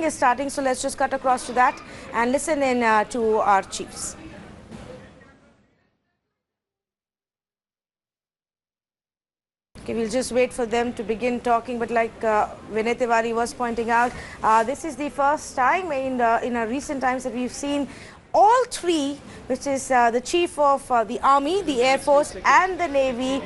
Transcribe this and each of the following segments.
is starting, so let's just cut across to that and listen in to our chiefs. Okay, we'll just wait for them to begin talking, but like Vinay Tiwari was pointing out, this is the first time in recent times that we've seen all three, which is the chief of the Army, the Air Force and the Navy,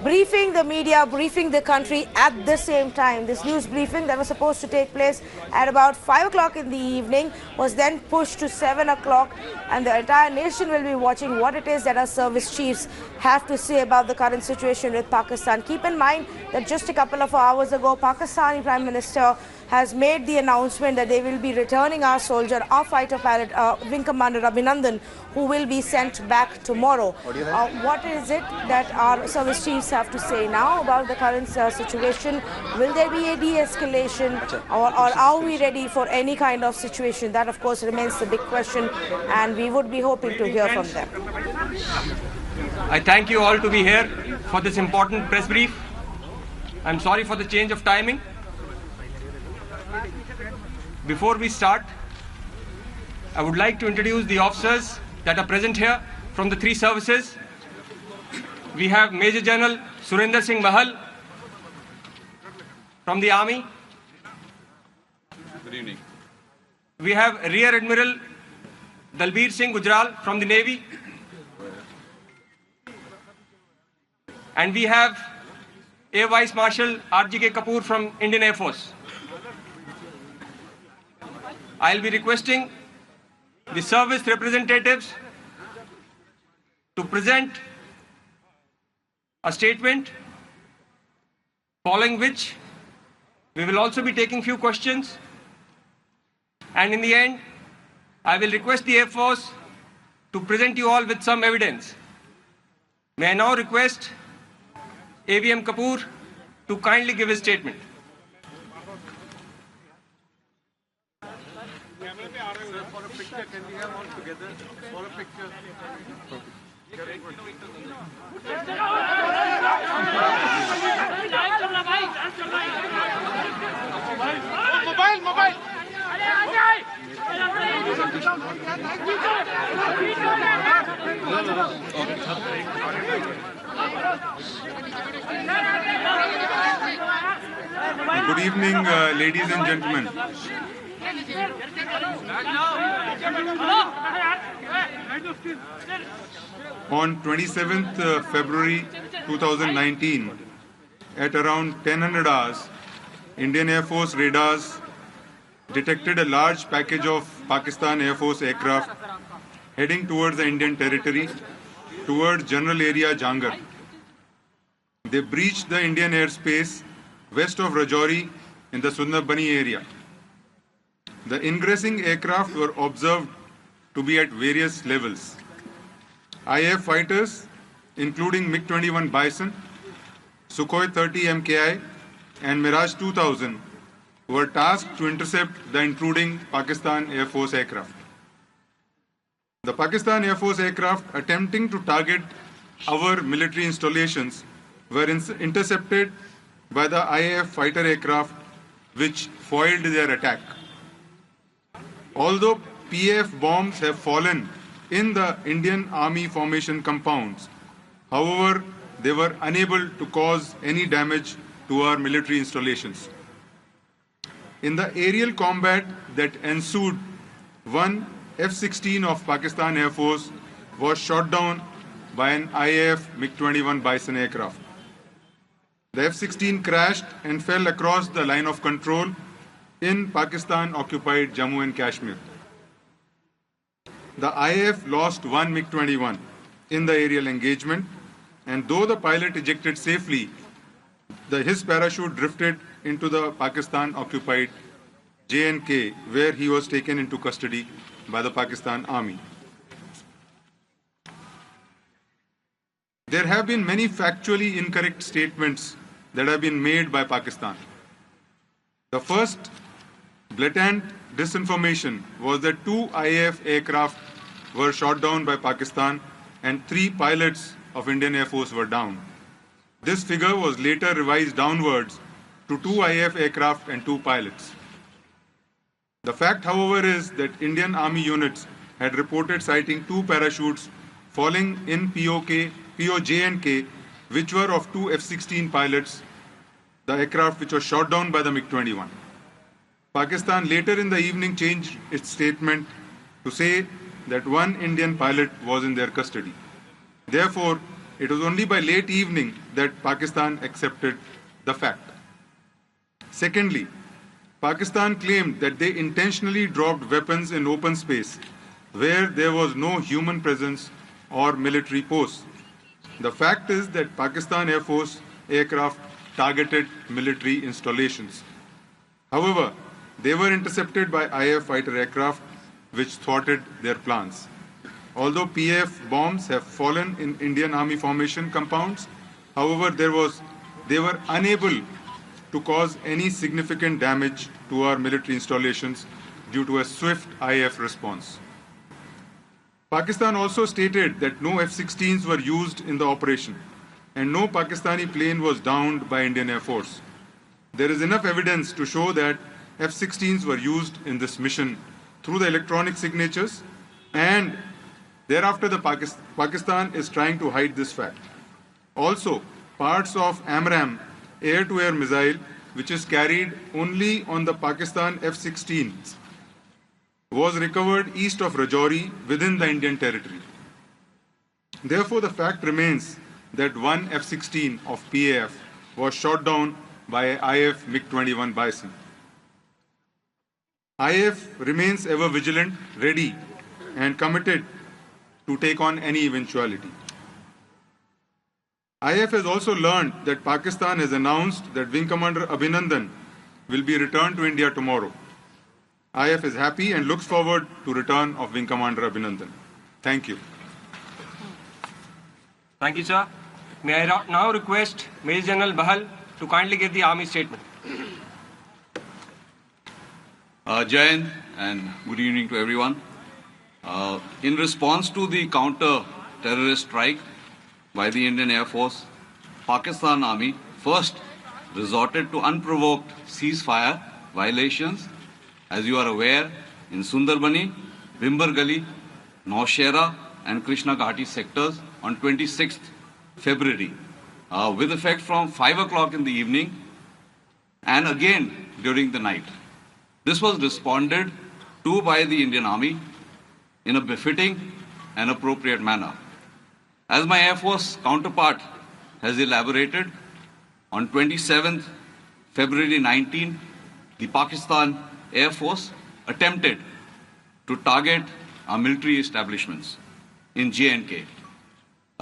briefing the media, briefing the country at the same time. This news briefing that was supposed to take place at about 5 o'clock in the evening was then pushed to 7 o'clock, and the entire nation will be watching what it is that our service chiefs have to say about the current situation with Pakistan. Keep in mind that just a couple of hours ago, Pakistani Prime Minister has made the announcement that they will be returning our soldier, our fighter pilot, Wing Commander Abhinandan, who will be sent back tomorrow. What is it that our service chiefs have to say now about the current situation? Will there be a de-escalation, or are we ready for any kind of situation? That, of course, remains the big question, and we would be hoping to hear from them. I thank you all to be here for this important press brief. I'm sorry for the change of timing. Before we start, I would like to introduce the officers that are present here from the three services. We have Major General Surinder Singh Mahal from the Army. Good evening. We have Rear Admiral Dalbir Singh Gujral from the Navy. And we have Air Vice Marshal R.G.K. Kapoor from Indian Air Force. I'll be requesting the service representatives to present a statement, following which we will also be taking few questions. And in the end, I will request the Air Force to present you all with some evidence. May I now request AVM Kapoor to kindly give his statement. For a picture, can we have all together? For a picture. Mobile. Good evening, ladies and gentlemen. On 27th February 2019, at around 1000 hours, Indian Air Force radars detected a large package of Pakistan Air Force aircraft heading towards the Indian territory, towards general area Jangar. They breached the Indian airspace west of Rajouri in the Sundarbani area. The ingressing aircraft were observed to be at various levels. IAF fighters, including MiG-21 Bison, Sukhoi 30 MKI, and Mirage 2000, were tasked to intercept the intruding Pakistan Air Force aircraft. The Pakistan Air Force aircraft attempting to target our military installations were intercepted by the IAF fighter aircraft, which foiled their attack. Although PAF bombs have fallen in the Indian Army formation compounds, however, they were unable to cause any damage to our military installations. In the aerial combat that ensued, one F-16 of Pakistan Air Force was shot down by an IAF MiG-21 Bison aircraft. The F-16 crashed and fell across the line of control in Pakistan-occupied Jammu and Kashmir. The IAF lost one MiG-21 in the aerial engagement, and though the pilot ejected safely, his parachute drifted into the Pakistan-occupied J&K, where he was taken into custody by the Pakistan Army. There have been many factually incorrect statements that have been made by Pakistan. The first blatant disinformation was that 2 IAF aircraft were shot down by Pakistan and 3 pilots of Indian Air Force were down. This figure was later revised downwards to 2 IAF aircraft and 2 pilots. The fact, however, is that Indian Army units had reported sighting 2 parachutes falling in POJ&K, which were of 2 F-16 pilots, the aircraft which was shot down by the MiG-21. Pakistan later in the evening changed its statement to say that 1 Indian pilot was in their custody. Therefore, it was only by late evening that Pakistan accepted the fact. Secondly, Pakistan claimed that they intentionally dropped weapons in open space where there was no human presence or military posts. The fact is that Pakistan Air Force aircraft targeted military installations. However, they were intercepted by IAF fighter aircraft which thwarted their plans. Although PAF bombs have fallen in Indian Army formation compounds, however, they were unable to cause any significant damage to our military installations due to a swift IAF response. Pakistan also stated that no F-16s were used in the operation and no Pakistani plane was downed by Indian Air Force. There is enough evidence to show that F-16s were used in this mission through the electronic signatures, and thereafter Pakistan is trying to hide this fact. Also, parts of AMRAAM air-to-air missile, which is carried only on the Pakistan F-16s, was recovered east of Rajouri within the Indian territory. Therefore, the fact remains that 1 F-16 of PAF was shot down by IAF MiG-21 Bison. IAF remains ever vigilant, ready, and committed to take on any eventuality. IAF has also learned that Pakistan has announced that Wing Commander Abhinandan will be returned to India tomorrow. IAF is happy and looks forward to return of Wing Commander Abhinandan. Thank you. Thank you, sir. May I now request Major General Bahal to kindly give the Army statement. Jai Hind and good evening to everyone. In response to the counter-terrorist strike by the Indian Air Force, Pakistan Army first resorted to unprovoked ceasefire violations, as you are aware, in Sundarbani, Bhimber Gali, Naushera and Krishna Ghati sectors on 26th February, with effect from 5 o'clock in the evening and again during the night. This was responded to by the Indian Army in a befitting and appropriate manner. As my Air Force counterpart has elaborated, on 27th February 19, the Pakistan Air Force attempted to target our military establishments in J&K.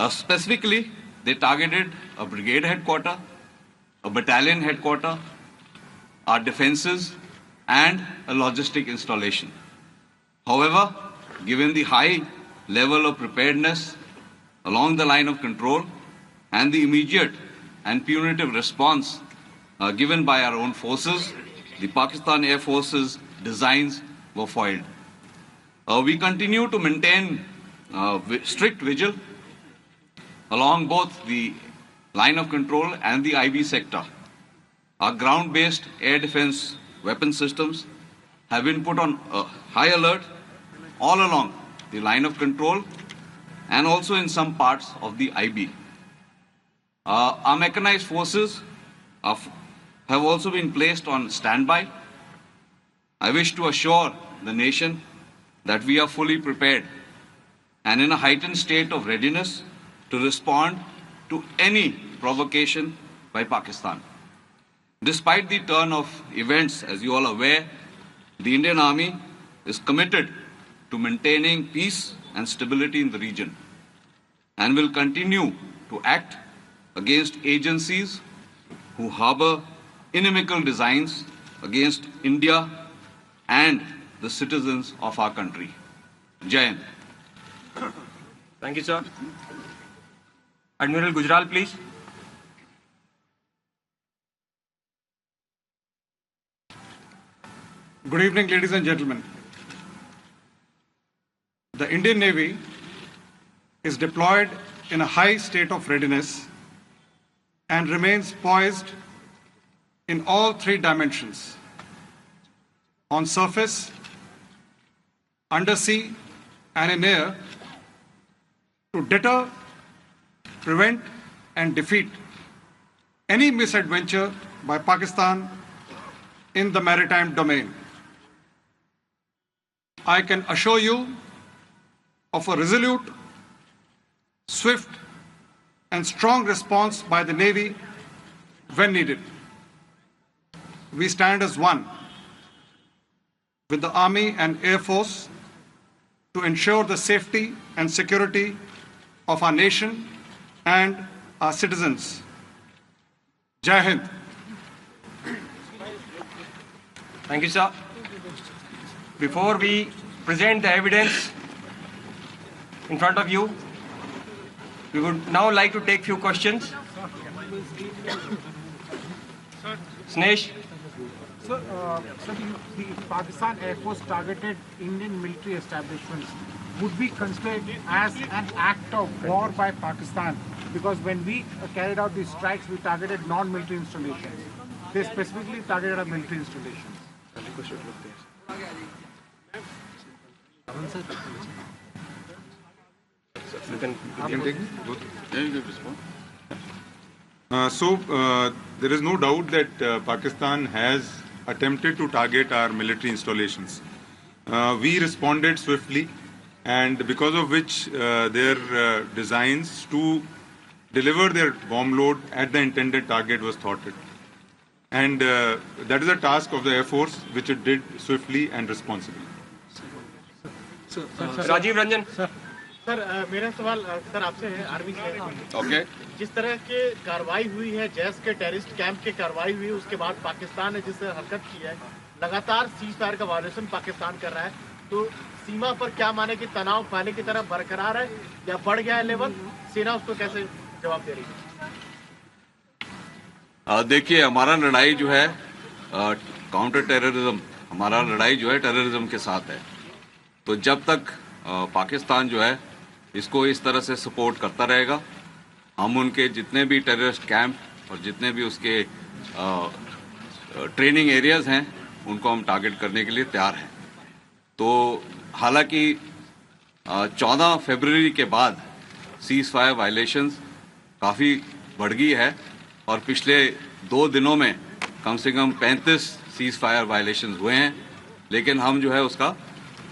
Specifically, they targeted a brigade headquarter, a battalion headquarter, our defenses, and a logistic installation. However, given the high level of preparedness along the line of control and the immediate and punitive response given by our own forces, the Pakistan Air Force's designs were foiled. We continue to maintain strict vigil along both the line of control and the IB sector. Our ground-based air defense weapon systems have been put on high alert all along the line of control and also in some parts of the IB. Our mechanized forces have also been placed on standby. I wish to assure the nation that we are fully prepared and in a heightened state of readiness to respond to any provocation by Pakistan. Despite the turn of events, as you all are aware, the Indian Army is committed to maintaining peace and stability in the region and will continue to act against agencies who harbor inimical designs against India and the citizens of our country. Jai Hind. Thank you, sir. Admiral Gujral, please. Good evening, ladies and gentlemen. The Indian Navy is deployed in a high state of readiness and remains poised in all three dimensions: on surface, undersea, and in air to deter, prevent, and defeat any misadventure by Pakistan in the maritime domain. I can assure you of a resolute, swift, and strong response by the Navy when needed. We stand as one with the Army and Air Force to ensure the safety and security of our nation and our citizens. Jai Hind. Thank you, sir. Before we present the evidence in front of you, we would now like to take few questions. Snesh. Sir, the Pakistan Air Force targeted Indian military establishments would be considered as an act of war by Pakistan, because when we carried out these strikes, we targeted non-military installations. They specifically targeted our military installations. You can take there is no doubt that Pakistan has attempted to target our military installations. We responded swiftly, and because of which their designs to deliver their bomb load at the intended target was thwarted. And that is a task of the Air Force, which it did swiftly and responsibly. Rajiv Ranjan. Sir मेरा सवाल sir आपसे है army से। Okay. जिस तरह के कार्रवाई हुई है जैश के टेररिस्ट कैंप के कार्रवाई हुई, उसके बाद पाकिस्तान ने जिस तरह हरकत की है, लगातार सीज फायर का वायलेशन पाकिस्तान कर रहा है, तो सीमा पर क्या माने कि तनाव पहले की तरह बरकरार है या बढ़ गया है लेवल? सेना उसको कैसे जवाब दे रही है? देखिए, हमारा लड़ाई जो है काउंटर टेररिज्म, हमारा लड़ाई जो है टेररिज्म के साथ है। तो जब तक पाकिस्तान जो है इसको इस तरह से सपोर्ट करता रहेगा, हम उनके जितने भी टेररिस्ट कैंप और जितने भी उसके ट्रेनिंग एरियाज हैं उनको हम टारगेट करने के लिए तैयार हैं। तो हालांकि 14 फरवरी के बाद सीज फायर वायलेशंस काफ़ी बढ़ गई है और पिछले 2 दिनों में कम से कम 35 सीज फायर वायलेशंस हुए हैं, लेकिन हम जो है उसका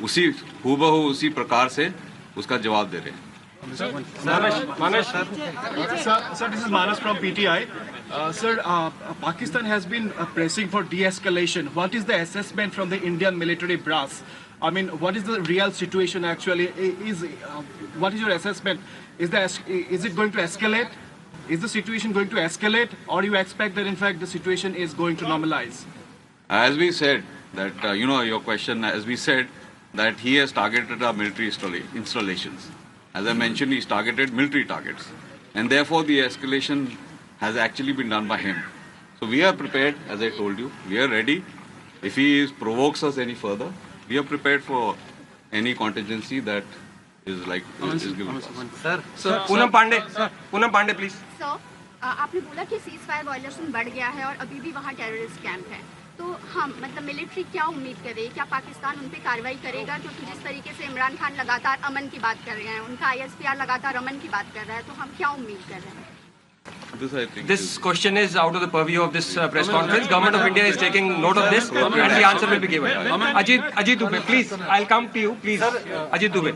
उसी हूबहू उसी प्रकार से उसका जवाब दे रहे हैं। Manesh. Sir, this is Manas from PTI. Sir, Pakistan has been pressing for de-escalation. What is the assessment from the Indian military brass? I mean, what is the real situation actually? What is your assessment? Is it going to escalate? Is the situation going to escalate, or you expect that in fact the situation is going to normalize? As we said that your question, as we said that he has targeted our military installations. As I mentioned, he's targeted military targets, and therefore the escalation has actually been done by him. So we are prepared, as I told you, we are ready. If he provokes us any further, we are prepared for any contingency that is given to us. Sir, Poonam Pandey, please. Sir, आपने बोला कि cease fire violation बढ़ गया है और अभी भी वहाँ टेररिस्ट कैंप है, तो हम मतलब मिलिट्री क्या उम्मीद करे? क्या पाकिस्तान उन पे कार्रवाई करेगा? क्योंकि जिस तरीके से इमरान खान लगातार अमन की बात कर रहे हैं, उनका ISPR लगातार अमन की बात कर रहा है, तो हम क्या उम्मीद कर रहे हैं? This question is out of the purview of this press conference. Government of India is taking note of this, and the answer will be given. Ajit Dubey, please. I'll come to you, please. Ajit Dubey.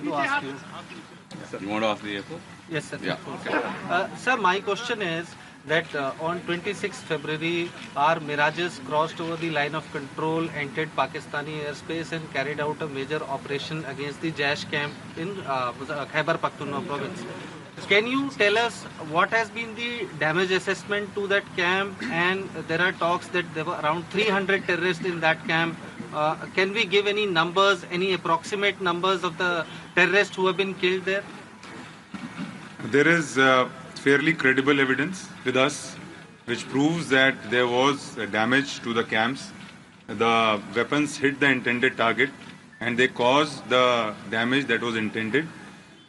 You want to ask the AFO? Yes, sir. Yeah. Okay. Sir, my question is that on 26 February, our Mirages crossed over the line of control, entered Pakistani airspace and carried out a major operation against the Jaish camp in Khyber Pakhtunkhwa province. Can you tell us what has been the damage assessment to that camp? And there are talks that there were around 300 terrorists in that camp. Can we give any numbers, any approximate numbers of the terrorists who have been killed there? There is fairly credible evidence with us which proves that there was damage to the camps. The weapons hit the intended target and they caused the damage that was intended.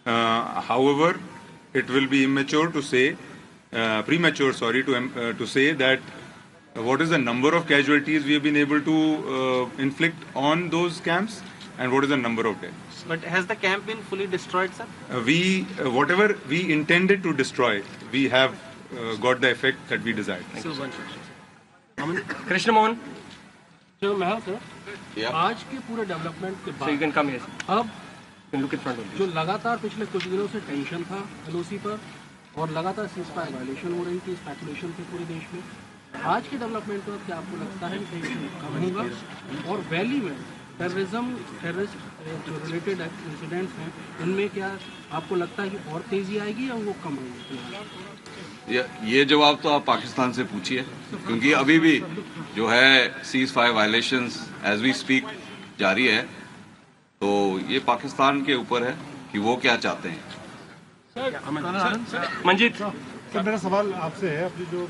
However, it will be premature to say that what is the number of casualties we have been able to inflict on those camps. and what is the number of dead. But has the camp been fully destroyed, sir? Whatever we intended to destroy, we have got the effect that we desired. Krishna Mohan. So, Mahal, sir, Yeah. आज के पूरे development के So you बाद can come here. अब You can look in front of जो you. लगातार पिछले कुछ दिनों से टेंशन था एलओसी पर और लगातार सीज़फायर वायलेशन हो रही थी, स्पेकुलेशन थे पूरे देश में, आज के डेवलपमेंट पर क्या आपको लगता है कि टेंशन कम होगा? और वैली में टेररिस्ट जो रिलेटेड इंसिडेंट्स हैं उनमें क्या आपको लगता है कि और तेज़ी आएगी या वो कम रहेगी? ये जवाब तो आप पाकिस्तान से पूछिए, क्योंकि अभी भी जो है ceasefire violations as we speak जारी है, तो ये पाकिस्तान के ऊपर है कि वो क्या चाहते हैं। Manjit. सर, मेरा सवाल आपसे है, अपनी जो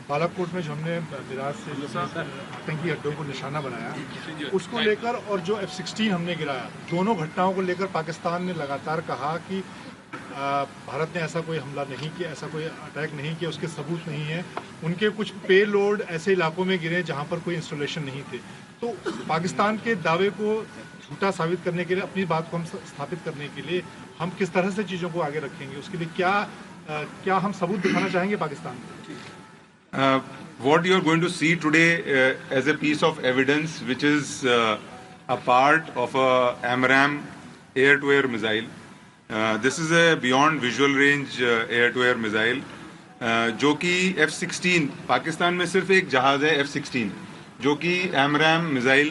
बालाकोट में जो हमने मिराज से जो आतंकी अड्डों को निशाना बनाया उसको लेकर और जो F-16 हमने गिराया, दोनों घटनाओं को लेकर पाकिस्तान ने लगातार कहा कि भारत ने ऐसा कोई हमला नहीं किया, ऐसा कोई अटैक नहीं किया, उसके सबूत नहीं है। उनके कुछ पे लोड ऐसे इलाकों में गिरे जहां पर कोई इंस्टॉलेशन नहीं थे। तो पाकिस्तान के दावे को झूठा साबित करने के लिए, अपनी बात को हम स्थापित करने के लिए हम किस तरह से चीज़ों को आगे रखेंगे, उसके लिए क्या हम सबूत दिखाना चाहेंगे पाकिस्तान को? What you are going to see today as a piece of evidence, which is a part of a AMRAAM air-to-air missile. This is a beyond visual range air-to-air missile, जो कि F-16, पाकिस्तान में सिर्फ एक जहाज है F-16, जो कि AMRAAM missile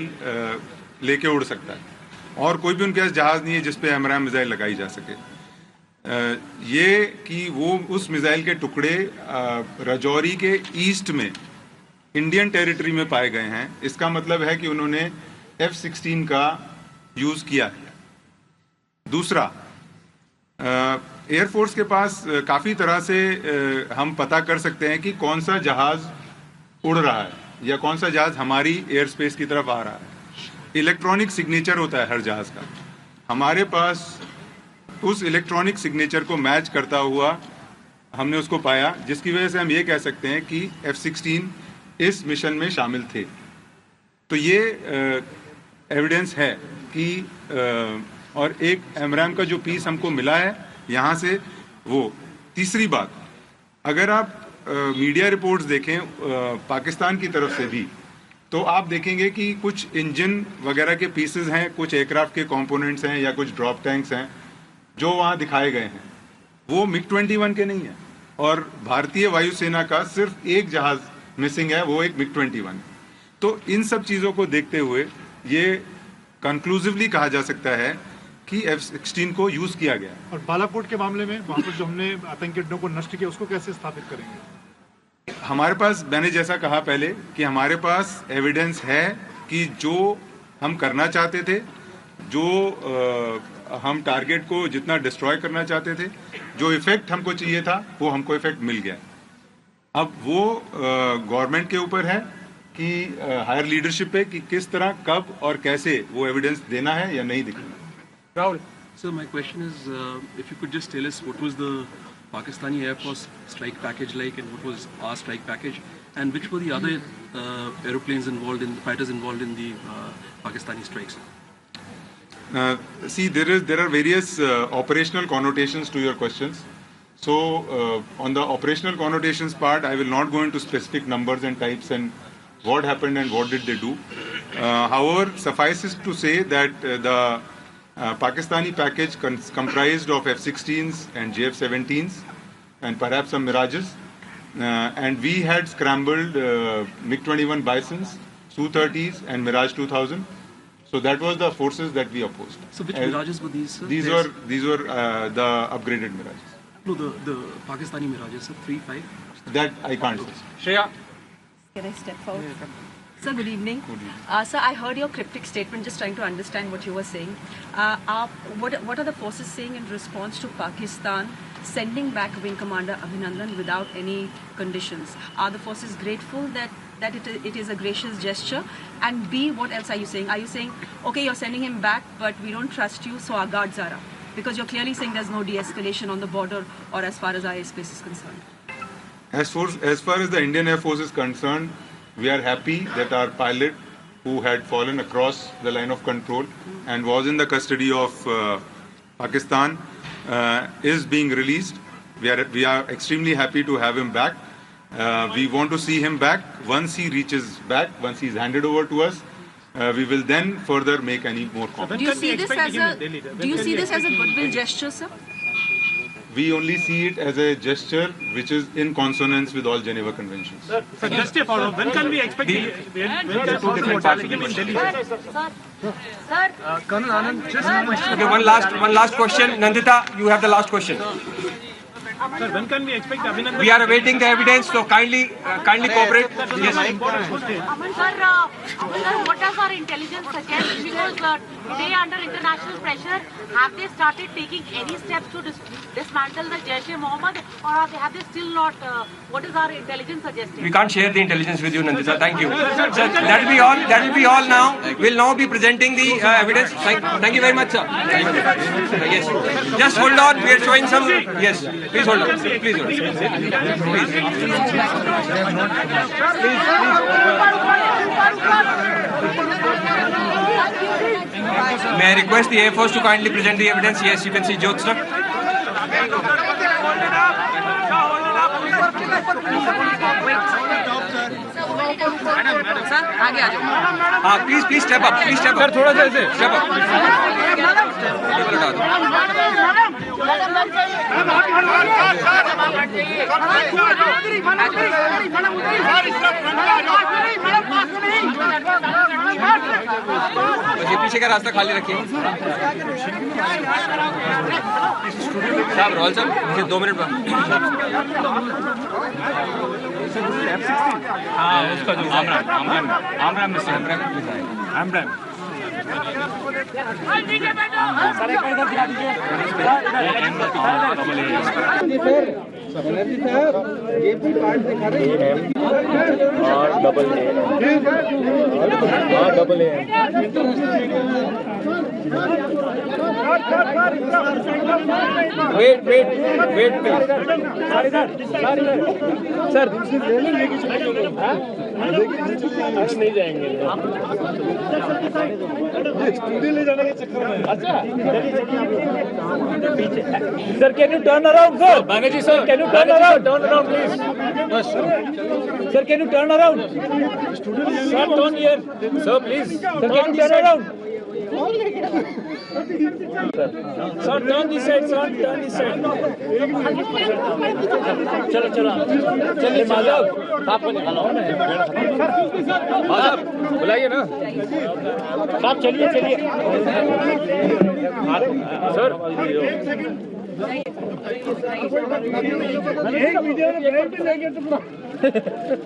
लेके उड़ सकता है, और कोई भी उनके पास जहाज नहीं है जिस पे AMRAAM मिसाइल लगाई जा सके। ये कि वो उस मिसाइल के टुकड़े राजौरी के ईस्ट में इंडियन टेरिटरी में पाए गए हैं, इसका मतलब है कि उन्होंने F-16 का यूज़ किया है। दूसरा, एयरफोर्स के पास काफ़ी तरह से हम पता कर सकते हैं कि कौन सा जहाज़ उड़ रहा है या कौन सा जहाज़ हमारी एयर स्पेस की तरफ आ रहा है। इलेक्ट्रॉनिक सिग्नेचर होता है हर जहाज़ का, हमारे पास उस इलेक्ट्रॉनिक सिग्नेचर को मैच करता हुआ हमने उसको पाया, जिसकी वजह से हम ये कह सकते हैं कि F-16 इस मिशन में शामिल थे। तो ये एविडेंस है कि और एक AMRAAM का जो पीस हमको मिला है यहाँ से वो। तीसरी बात, अगर आप मीडिया रिपोर्ट्स देखें पाकिस्तान की तरफ से भी, तो आप देखेंगे कि कुछ इंजन वगैरह के पीसेस हैं, कुछ एयरक्राफ्ट के कंपोनेंट्स हैं या कुछ ड्रॉप टैंक्स हैं जो वहाँ दिखाए गए हैं, वो MiG-21 के नहीं है। और भारतीय वायुसेना का सिर्फ एक जहाज़ मिसिंग है, वो एक MiG-21। तो इन सब चीज़ों को देखते हुए ये कंक्लूसिवली कहा जा सकता है कि F-16 को यूज़ किया गया। और बालाकोट के मामले में वहाँ पर जो हमने आतंकी अड्डों को नष्ट किया, उसको कैसे स्थापित करेंगे? हमारे पास, मैंने जैसा कहा पहले कि हमारे पास एविडेंस है कि जो हम करना चाहते थे, जो हम टारगेट को जितना डिस्ट्रॉय करना चाहते थे, जो इफेक्ट हमको चाहिए था, वो हमको इफेक्ट मिल गया। अब वो गवर्नमेंट के ऊपर है कि हायर लीडरशिप पे कि किस तरह, कब और कैसे वो एविडेंस देना है या नहीं दिखाना। Rahul. So my question is, if you could just tell us what was the Pakistani Air Force strike package like, and what was our strike package, and which were the other aeroplanes involved in, fighters involved in the Pakistani strikes? See, there are various operational connotations to your questions. So on the operational connotations part, I will not go into specific numbers and types and what happened and what did they do. However, suffices to say that the Pakistani package comprised of F-16s and JF-17s and perhaps some Mirages, and we had scrambled MiG-21 Bisons, Su-30s and Mirage 2000. So that was the forces that we opposed. So which Mirages were these, sir? These were the upgraded Mirages. No, the Pakistani Mirages, sir, 3, 5. That I can't say. Shreya. Can I step forward? Sir, good evening. Sir, I heard your cryptic statement, just trying to understand what you were saying. What are the forces saying in response to Pakistan sending back Wing Commander Abhinandan without any conditions? Are the forces grateful that it is a gracious gesture? And B, what else are you saying? Are you saying, okay, you're sending him back, but we don't trust you, so our guards are up? Because you're clearly saying there's no de-escalation on the border or as far as our airspace is concerned. As far as the Indian Air Force is concerned, we are happy that our pilot, who had fallen across the line of control and was in the custody of Pakistan, is being released. We are extremely happy to have him back. We want to see him back. Once he reaches back, once he's handed over to us, we will then further make any more comments. Do you see this as a goodwill gesture, sir? We only see it as a gesture which is in consonance with all Geneva Conventions. Sir, just a follow-up. When can we expect him in Delhi? Sir, Colonel Anand, just one question. Okay, one last question. Nandita, you have the last question. Sir, when can we expect Abhinandan? We are awaiting the evidence, so kindly cooperate. Yes. Aman sir, what does our intelligence suggest? Because today, under international pressure, have they started taking any steps to dismantle the Jaish-e-Mohammed, or have they still not? What is our intelligence suggesting? We can't share the intelligence with you, Nandita. Thank you. Sir, that will be all. That will be all now. We'll now be presenting the evidence. Thank you very much, sir. Yes. Just hold on. We are showing some. Yes. Please hold on. Please hold on. Please. May I request the Air Force to kindly present the evidence? Yes, you can see Jyotsna. Please step up. Please step up. Sir, थोड़ा सा ऐसे step up. पीछे का रास्ता खाली रखिए. साहब role साहब 2 मिनट बाद. हाँ उसका जो आमराम मिस्टर आमराम वेट सर नहीं जाएंगे स्टूडियो ले जाने के चक्कर में. अच्छा sir can you turn around sir बागेजी sir can you turn around please sir can you turn around sir turn here sir please sir can you turn around sir turn this side चलो चलिए माधव आपको निकालो माधव बुलाइए ना साहब चलिए sir एक वीडियो में